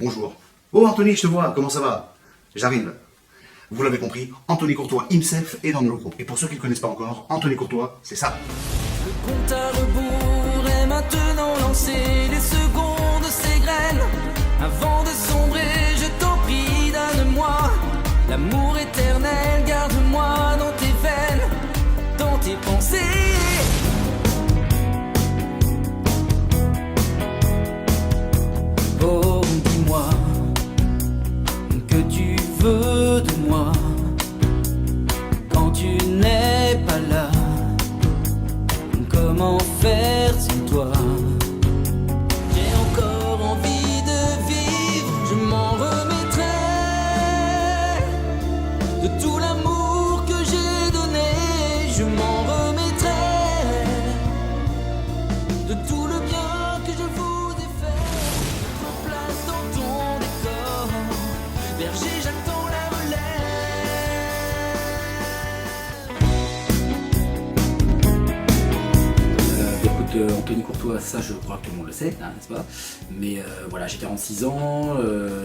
bonjour. Oh Anthony, je te vois, comment ça va? J'arrive. Vous l'avez compris, Anthony Courtois himself est dans le groupe. Et pour ceux qui ne le connaissent pas encore, Anthony Courtois, c'est ça. Le compte à rebours est maintenant lancé, les secondes s'égrènent. Avant de sombrer, je t'en prie, donne-moi l'amour éternel, garde-moi dans tes veines, dans tes pensées. Oh, dis-moi que tu veux de moi quand tu n'es pas là. Comment faire sans toi? J'ai encore envie de vivre, je m'en remettrai de tout l'amour que j'ai donné, je m'en remettrai de tout le bien que je vous ai fait. Prends place dans ton décor, berger, j'attends la relève. Anthony Courtois, ça je crois que tout le monde le sait, hein, n'est-ce pas? Mais voilà, j'ai 46 ans,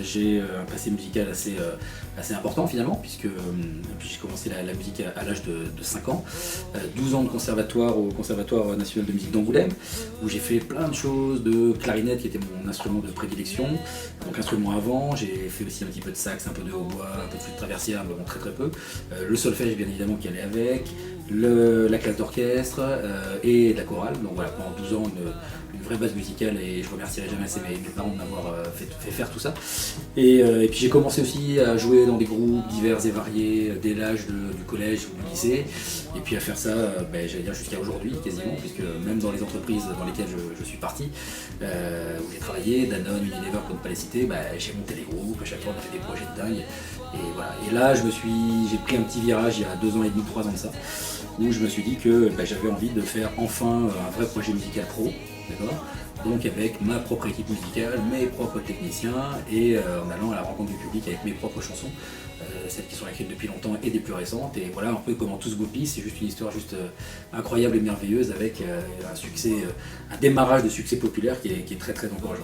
j'ai un passé musical assez important finalement, puisque puis j'ai commencé la musique à l'âge de 5 ans, 12 ans de conservatoire au Conservatoire national de musique d'Angoulême, où j'ai fait plein de choses, de clarinette qui était mon instrument de prédilection, donc instrument avant, j'ai fait aussi un petit peu de sax, un peu de hautbois, un peu de flûte traversière, mais bon, très très peu, le solfège bien évidemment qui allait avec, la classe d'orchestre et de la chorale. Donc voilà, pendant 12 ans, une vraie base musicale, et je remercierai jamais assez mes parents de m'avoir fait faire tout ça. Et puis j'ai commencé aussi à jouer dans des groupes divers et variés dès l'âge du collège ou du lycée, et puis à faire ça, j'allais dire jusqu'à aujourd'hui quasiment, puisque même dans les entreprises dans lesquelles je suis parti, où j'ai travaillé, Danone, Unilever pour ne pas les citer, j'ai monté des groupes, à chaque fois on a fait des projets de dingue. Et voilà. Et là j'ai pris un petit virage il y a 2 ans et demi, 3 ans de ça, où je me suis dit que j'avais envie de faire enfin un vrai projet musical pro, d'accord, donc avec ma propre équipe musicale, mes propres techniciens, et en allant à la rencontre du public avec mes propres chansons, celles qui sont écrites depuis longtemps et des plus récentes. Et voilà un peu comment tout se goupille. C'est juste une histoire incroyable et merveilleuse, avec un succès, un démarrage de succès populaire qui est très très encourageant.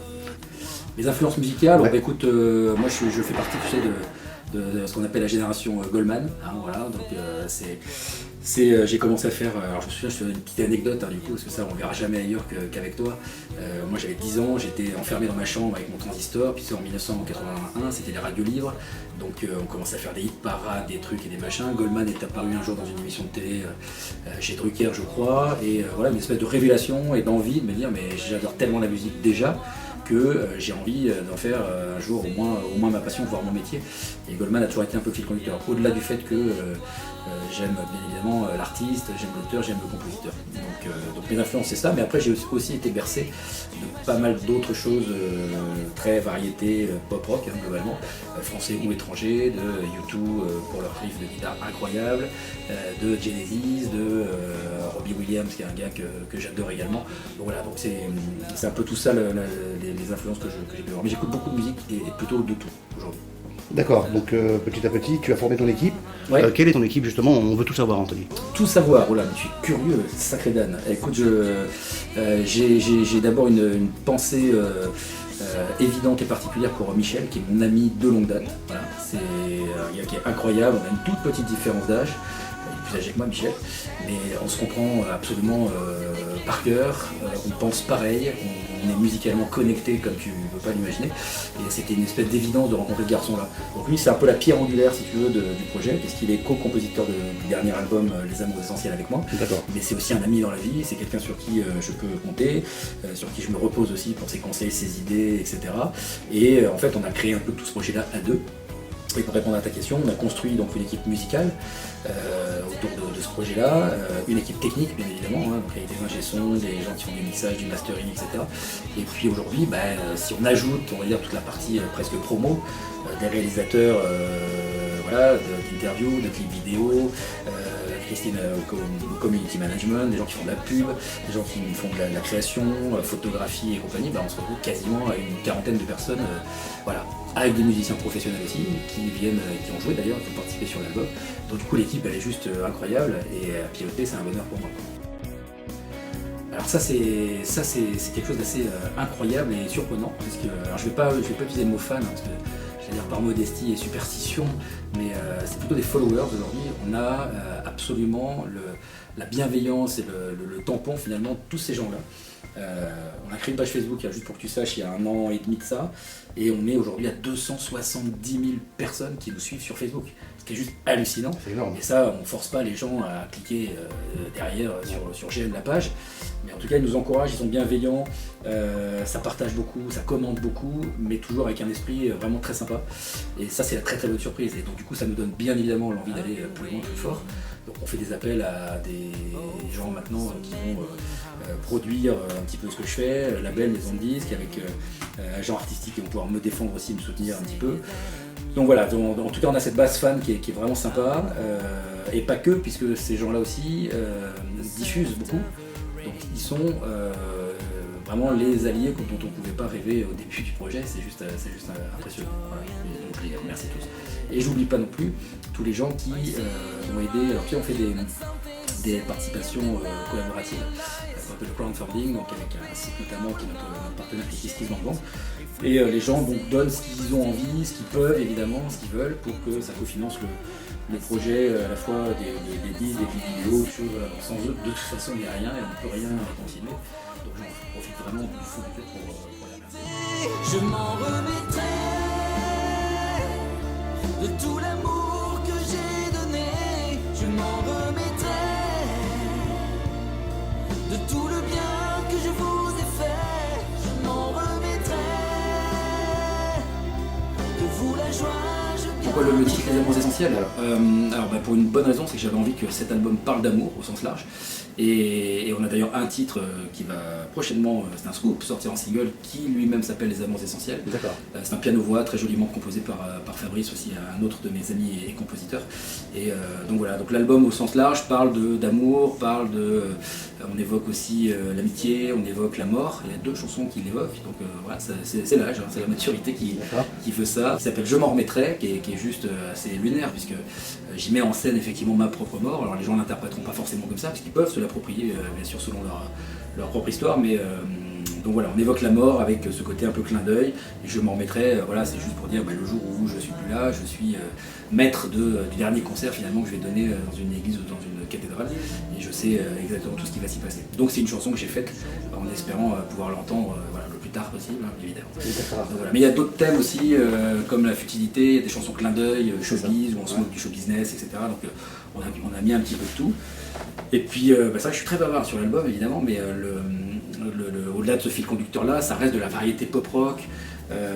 Les influences musicales, Ouais. écoute, moi je fais partie, tu sais, de ce qu'on appelle la génération Goldman, hein, voilà, donc j'ai commencé à faire, alors je me souviens, je te donne une petite anecdote, hein, du coup, parce que ça on verra jamais ailleurs qu'avec toi. Moi j'avais 10 ans, j'étais enfermé dans ma chambre avec mon transistor, puis c'est en 1981, c'était les radios libres, donc on commençait à faire des hit parades, des trucs et des machins. Goldman est apparu un jour dans une émission de télé chez Drucker, je crois, et voilà, une espèce de révélation et d'envie de me dire, mais j'adore tellement la musique déjà, que j'ai envie d'en faire un jour au moins ma passion, voire mon métier. Et Goldman a toujours été un peu le fil conducteur, au-delà du fait que j'aime bien évidemment l'artiste, j'aime l'auteur, j'aime le compositeur. Donc mes influences c'est ça, mais après j'ai aussi été bercé de pas mal d'autres choses, très variété pop-rock, hein, globalement, français ou étrangers, de U2 pour leur riff de guitare incroyable, de Genesis, de Robbie Williams qui est un gars que j'adore également. Donc voilà, donc c'est un peu tout ça les influences que j'ai pu avoir. Mais j'écoute beaucoup de musique et plutôt de tout aujourd'hui. D'accord, donc petit à petit, tu as formé ton équipe. Ouais. Quelle est ton équipe justement? On veut tout savoir, Anthony. Tout savoir, oh là, je suis curieux, sacré Dan. Écoute, j'ai d'abord une pensée évidente et particulière pour Michel, qui est mon ami de longue date. Voilà, c'est un gars qui est incroyable, on a une toute petite différence d'âge. Il est plus âgé que moi, Michel, mais on se comprend absolument par cœur, on pense pareil, on est musicalement connectés comme tu ne peux pas l'imaginer, et c'était une espèce d'évidence de rencontrer ce garçon-là. Donc lui, c'est un peu la pierre angulaire, si tu veux, du projet, puisqu'il est co-compositeur du dernier album Les Amours Essentiels avec moi. D'accord. Mais c'est aussi un ami dans la vie, c'est quelqu'un sur qui je peux compter, sur qui je me repose aussi pour ses conseils, ses idées, etc. Et en fait, on a créé un peu tout ce projet-là à deux. Et pour répondre à ta question, on a construit donc une équipe musicale autour de ce projet-là, une équipe technique bien évidemment, hein, donc avec des ingé-sons, des gens qui font du mixage, du mastering, etc. Et puis aujourd'hui, si on ajoute, on va dire, toute la partie presque promo, des réalisateurs d'interviews, de clips vidéo, Christine Community Management, des gens qui font de la pub, des gens qui font de la création, photographie et compagnie, on se retrouve quasiment à une quarantaine de personnes, voilà, avec des musiciens professionnels aussi, qui ont joué d'ailleurs, qui ont participé sur l'album. Donc du coup l'équipe elle est juste incroyable, et à piloter c'est un bonheur pour moi. Alors ça c'est quelque chose d'assez incroyable et surprenant, parce que alors je vais pas utiliser le mot fan, hein, parce que j'allais dire par modestie et superstition, mais c'est plutôt des followers aujourd'hui. On a absolument la bienveillance et le tampon finalement de tous ces gens-là. On a créé une page Facebook, juste pour que tu saches, il y a 1 an et demi de ça, et on est aujourd'hui à 270 000 personnes qui nous suivent sur Facebook, ce qui est juste hallucinant. C'est énorme. Et ça, on ne force pas les gens à cliquer derrière sur j'aime la page, mais en tout cas ils nous encouragent, ils sont bienveillants, ça partage beaucoup, ça commente beaucoup, mais toujours avec un esprit vraiment très sympa. Et ça c'est la très très bonne surprise, et donc du coup ça nous donne bien évidemment l'envie d'aller plus loin, plus fort. Donc on fait des appels à des gens maintenant qui vont produire un petit peu ce que je fais, label, maison de disques, avec agents artistiques qui vont pouvoir me défendre aussi, me soutenir un petit peu. Donc voilà, en tout cas on a cette base fan qui est vraiment sympa, et pas que, puisque ces gens-là aussi diffusent beaucoup, donc ils sont vraiment les alliés dont on ne pouvait pas rêver au début du projet, c'est juste impressionnant. Voilà. Donc je les remercie tous. Et j'oublie pas non plus tous les gens qui ont aidé, alors puis on fait des participations collaboratives, ça s'appelle le crowdfunding, donc avec un site notamment qui est notre partenaire qui est KissKissBankBank. Et les gens donc donnent ce qu'ils ont envie, ce qu'ils peuvent évidemment, ce qu'ils veulent, pour que ça cofinance le projet, à la fois des disques, des vidéos, choses, sans eux de toute façon il n'y a rien et on ne peut rien continuer. Donc j'en profite vraiment du fond du cœur pour la remercier. Je m'en remettrai de tout l'amour que j'ai donné. Je m'en remettrai de tout le bien que je vous ai fait. Je m'en remettrai de vous la joie. Pourquoi le titre Les Amours Essentiels? Alors pour une bonne raison, c'est que j'avais envie que cet album parle d'amour au sens large. Et on a d'ailleurs un titre qui va prochainement, c'est un scoop, sortir en single, qui lui-même s'appelle Les Amours Essentiels. D'accord. C'est un piano-voix très joliment composé par Fabrice, aussi un autre de mes amis et compositeurs. Et donc voilà, donc l'album au sens large parle d'amour, on évoque aussi l'amitié, on évoque la mort. Il y a 2 chansons qui l'évoquent, donc voilà, c'est l'âge, hein, c'est la maturité qui fait ça. Il s'appelle Je m'en remettrai, qui est juste assez lunaire, puisque j'y mets en scène effectivement ma propre mort. Alors les gens ne l'interpréteront pas forcément comme ça, parce qu'ils peuvent se l'approprier, bien sûr, selon leur propre histoire, mais donc voilà, on évoque la mort avec ce côté un peu clin d'œil, et je m'en remettrai, voilà, c'est juste pour dire le jour où je suis plus là, je suis maître du dernier concert finalement que je vais donner dans une église ou dans une cathédrale, et je sais exactement tout ce qui va s'y passer. Donc c'est une chanson que j'ai faite en espérant pouvoir l'entendre le plus tard possible, hein, évidemment. Donc, voilà. Mais il y a d'autres thèmes aussi, comme la futilité, il y a des chansons clin d'œil, showbiz, où on se moque du show business, etc. Donc on a mis un petit peu de tout. Et puis c'est vrai que je suis très bavard sur l'album évidemment, mais au-delà de ce fil conducteur là, ça reste de la variété pop-rock.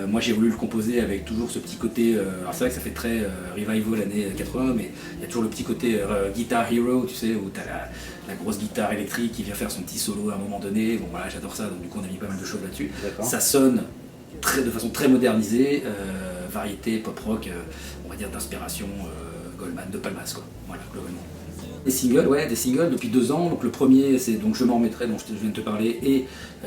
Moi j'ai voulu le composer avec toujours ce petit côté, alors c'est vrai que ça fait très revival années 80, mais il y a toujours le petit côté guitar hero, tu sais, où tu as la grosse guitare électrique qui vient faire son petit solo à un moment donné. Bon voilà, j'adore ça, donc du coup on a mis pas mal de choses là-dessus. Ça sonne de façon très modernisée, variété pop-rock, on va dire d'inspiration Goldman, de Palmas quoi, voilà, globalement. Des singles depuis 2 ans. Donc le premier c'est donc Je m'en remettrai, dont je viens de te parler, et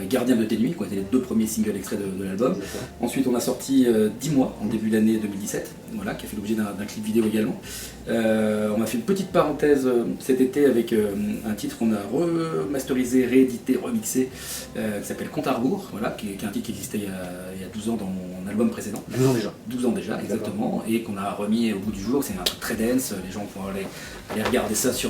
Gardien de tes nuits, quoi, c'était les 2 premiers singles extraits de l'album. Ensuite on a sorti 10 mois en début d'année 2017, voilà, qui a fait l'objet d'un clip vidéo également. On a fait une petite parenthèse cet été avec un titre qu'on a remasterisé, réédité, remixé, qui s'appelle Compte à rebours, voilà, qui est un titre qui existait il y a 12 ans dans mon album précédent. 12 ans déjà. 12 ans déjà, exactement, et qu'on a remis au bout du jour. C'est un truc très dense, les gens pourront aller regarder ça sur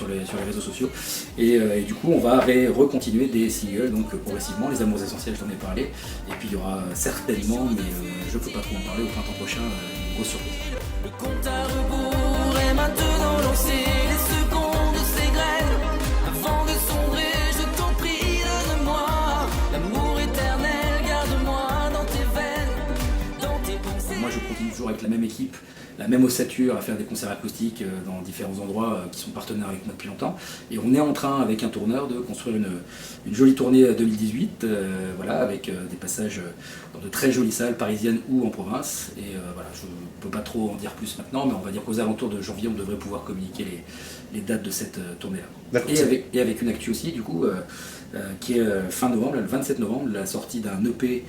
les réseaux sociaux. Et du coup, on va recontinuer des singles, donc progressivement. Les Amours Essentiels, je t'en ai parlé. Et puis il y aura certainement, mais je ne peux pas trop en parler, au printemps prochain, une grosse surprise. Le compte à rebours est maintenant lancé, les secondes s'égrènent. Avant de sombrer, je t'en prie, donne-moi l'amour éternel, garde-moi dans tes veines, dans tes pensées. Moi je continue toujours avec la même équipe, la même ossature, à faire des concerts acoustiques dans différents endroits qui sont partenaires avec moi depuis longtemps. Et on est en train, avec un tourneur, de construire une jolie tournée 2018, voilà, avec des passages dans de très jolies salles parisiennes ou en province. Et voilà, je ne peux pas trop en dire plus maintenant, mais on va dire qu'aux alentours de janvier, on devrait pouvoir communiquer les dates de cette tournée-là. Et avec une actu aussi, du coup, qui est fin novembre, le 27 novembre, la sortie d'un EP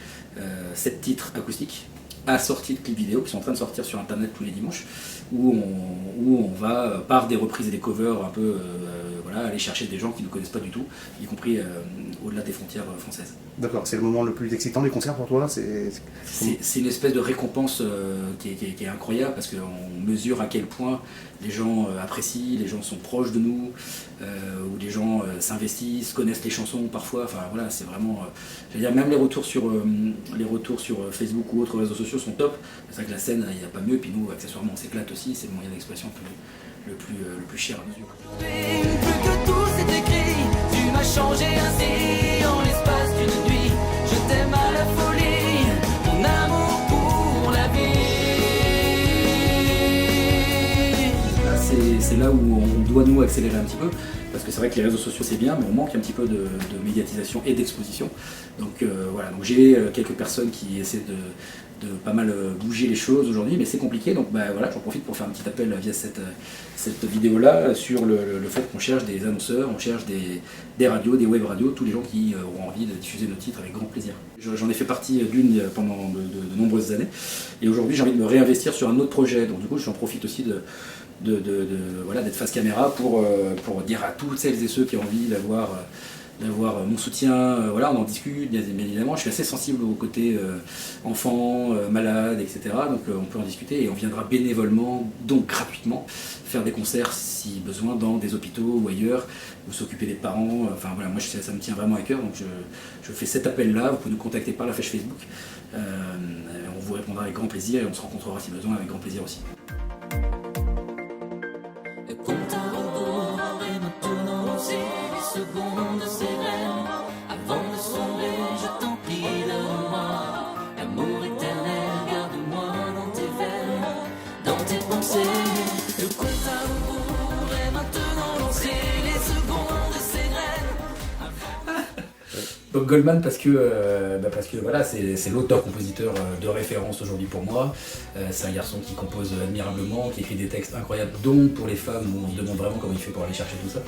7 titres acoustiques, assortis de clips vidéo qui sont en train de sortir sur internet tous les dimanches, où on va, par des reprises et des covers un peu voilà, aller chercher des gens qui ne nous connaissent pas du tout, y compris au-delà des frontières françaises. D'accord, c'est le moment le plus excitant du concert pour toi? C'est une espèce de récompense qui est incroyable parce qu'on mesure à quel point les gens apprécient, les gens sont proches de nous, où les gens s'investissent, connaissent les chansons parfois. Enfin voilà, c'est vraiment. Je veux dire, même les retours sur Facebook ou autres réseaux sociaux sont top. C'est vrai que la scène, il n'y a pas mieux. Puis nous, accessoirement, on s'éclate aussi. C'est le moyen d'expression le plus cher à nos yeux. Plus que tout c'est écrit, tu m'as changé ainsi en l'espace d'une nuit. Je t'aime à la folie, mon amour pour la vie. C'est là où on doit nous accélérer un petit peu, parce que c'est vrai que les réseaux sociaux c'est bien, mais on manque un petit peu de médiatisation et d'exposition. Donc voilà, donc j'ai quelques personnes qui essaient de pas mal bouger les choses aujourd'hui, mais c'est compliqué, donc bah, voilà, j'en profite pour faire un petit appel via cette vidéo-là sur le fait qu'on cherche des annonceurs, on cherche des radios, des web radios, tous les gens qui auront envie de diffuser nos titres avec grand plaisir. J'en ai fait partie d'une pendant de nombreuses années, et aujourd'hui j'ai envie de me réinvestir sur un autre projet, donc du coup j'en profite aussi voilà, d'être face caméra pour dire à toutes celles et ceux qui ont envie d'avoir mon soutien, voilà, on en discute bien évidemment, je suis assez sensible au côté enfants, malades, etc. Donc on peut en discuter et on viendra bénévolement, donc gratuitement, faire des concerts si besoin dans des hôpitaux ou ailleurs, ou s'occuper des parents, enfin voilà, moi ça me tient vraiment à cœur, donc je fais cet appel-là, vous pouvez nous contacter par la page Facebook, on vous répondra avec grand plaisir et on se rencontrera si besoin avec grand plaisir aussi. Le compte à rebours est maintenant lancé, les secondes s'égrènent. Avant de sombrer, je t'en prie, donne-moi l'amour éternel, garde-moi dans tes veines, dans tes pensées. Le compte à rebours est maintenant lancé, les secondes s'égrènent. Donc Goldman parce que voilà, c'est l'auteur-compositeur de référence aujourd'hui pour moi. C'est un garçon qui compose admirablement, qui écrit des textes incroyables, dont pour les femmes où on se demande vraiment comment il fait pour aller chercher tout ça.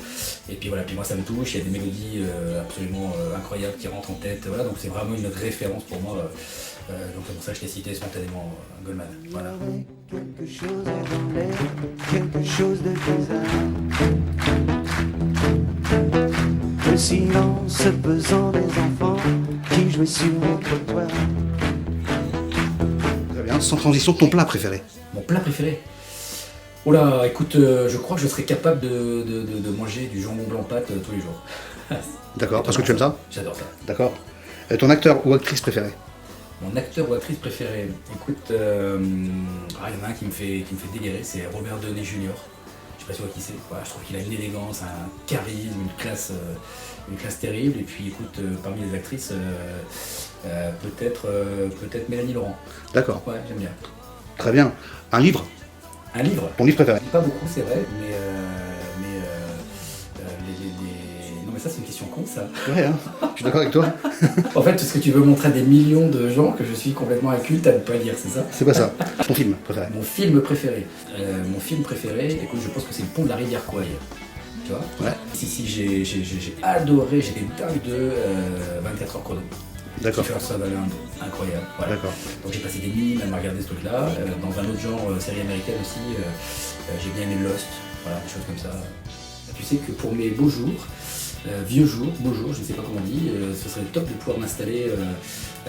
Et puis voilà, puis moi ça me touche, il y a des mélodies absolument incroyables qui rentrent en tête. Voilà, donc c'est vraiment une référence pour moi. Donc c'est pour ça que je t'ai cité spontanément Goldman. Voilà. Quelque chose dans l'air, quelque chose de bizarre. Le silence pesant des enfants qui jouaient sur le trottoir. Très bien, sans transition, ton plat préféré? Mon plat préféré? Oh là, écoute, je crois que je serais capable de manger du jambon blanc pâte tous les jours. D'accord, parce que tu aimes ça? J'adore ça. D'accord. Ton acteur ou actrice préféré? Mon acteur ou actrice préféré? Écoute, il y en a un qui me fait délirer, c'est Robert Downey Jr. Je sais pas si tu vois qui c'est. Voilà, je trouve qu'il a une élégance, un charisme, une classe terrible. Et puis écoute, parmi les actrices, peut-être Mélanie Laurent. D'accord. Ouais, j'aime bien. Très bien. Un livre? Un livre? Ton livre préféré? Pas beaucoup, c'est vrai, mais non mais ça c'est une question con ça. Ouais, hein. Je suis d'accord avec toi. En fait, est-ce que tu veux montrer à des millions de gens que je suis complètement inculte à ne pas lire, c'est ça? C'est pas ça. Ton film préféré? Mon film préféré. Mon film préféré, écoute, je pense que c'est Le Pont de la Rivière Kwai. Tu vois? Ouais. Si, j'ai adoré, j'étais dingue de 24 heures chrono. D'accord. Kiefer Sutherland, incroyable. Voilà. D'accord. Donc j'ai passé des nuits même à regarder ce truc-là. Dans un autre genre, série américaine aussi, j'ai bien aimé Lost, voilà, des choses comme ça. Tu sais que pour mes beaux jours, vieux jours, beaux jours, je ne sais pas comment on dit, ce serait top de pouvoir m'installer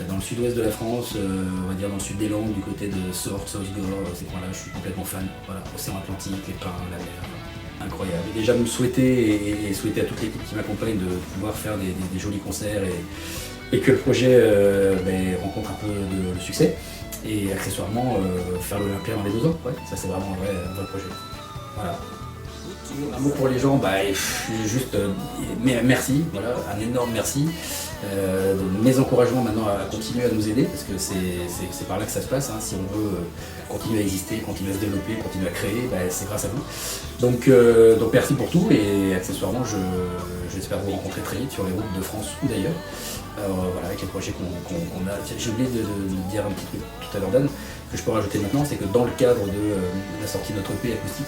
dans le sud-ouest de la France, on va dire dans le sud des Landes, du côté de Sorgues, Sausgor, ces coins-là, je suis complètement fan. Voilà, océan Atlantique, les pins, la mer, incroyable. Et déjà me souhaiter et souhaiter à toute l'équipe qui m'accompagne de pouvoir faire des jolis concerts et que le projet rencontre un peu de succès. Et accessoirement, faire l'Olympia dans les 2 ans, ouais, ça c'est vraiment un vrai projet. Voilà. Un mot pour les gens, juste merci, voilà, un énorme merci. Mes encouragements maintenant à continuer à nous aider, parce que c'est par là que ça se passe, hein. Si on veut continuer à exister, continuer à se développer, continuer à créer, c'est grâce à vous. Donc merci pour tout, et accessoirement j'espère vous rencontrer très vite sur les routes de France ou d'ailleurs. Voilà, avec les projets qu'on a. J'ai oublié de dire un petit truc tout à l'heure, Dan, que je peux rajouter maintenant, c'est que dans le cadre de la sortie de notre EP acoustique,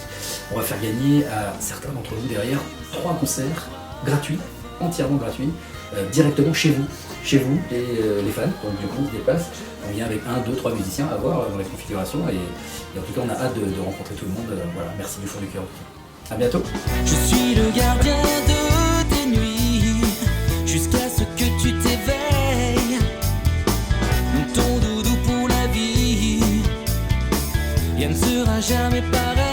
on va faire gagner à certains d'entre vous derrière 3 concerts gratuits, entièrement gratuits, directement chez vous les fans. Donc du coup on se déplace, on vient avec 1, 2, 3 musiciens à voir dans les configurations, et en tout cas on a hâte de rencontrer tout le monde. Voilà, merci du fond du cœur. À bientôt. Je suis le gardien de tes nuits, jusqu'à ce que tu t'éveilles. Ton doudou pour la vie, rien ne sera jamais pareil.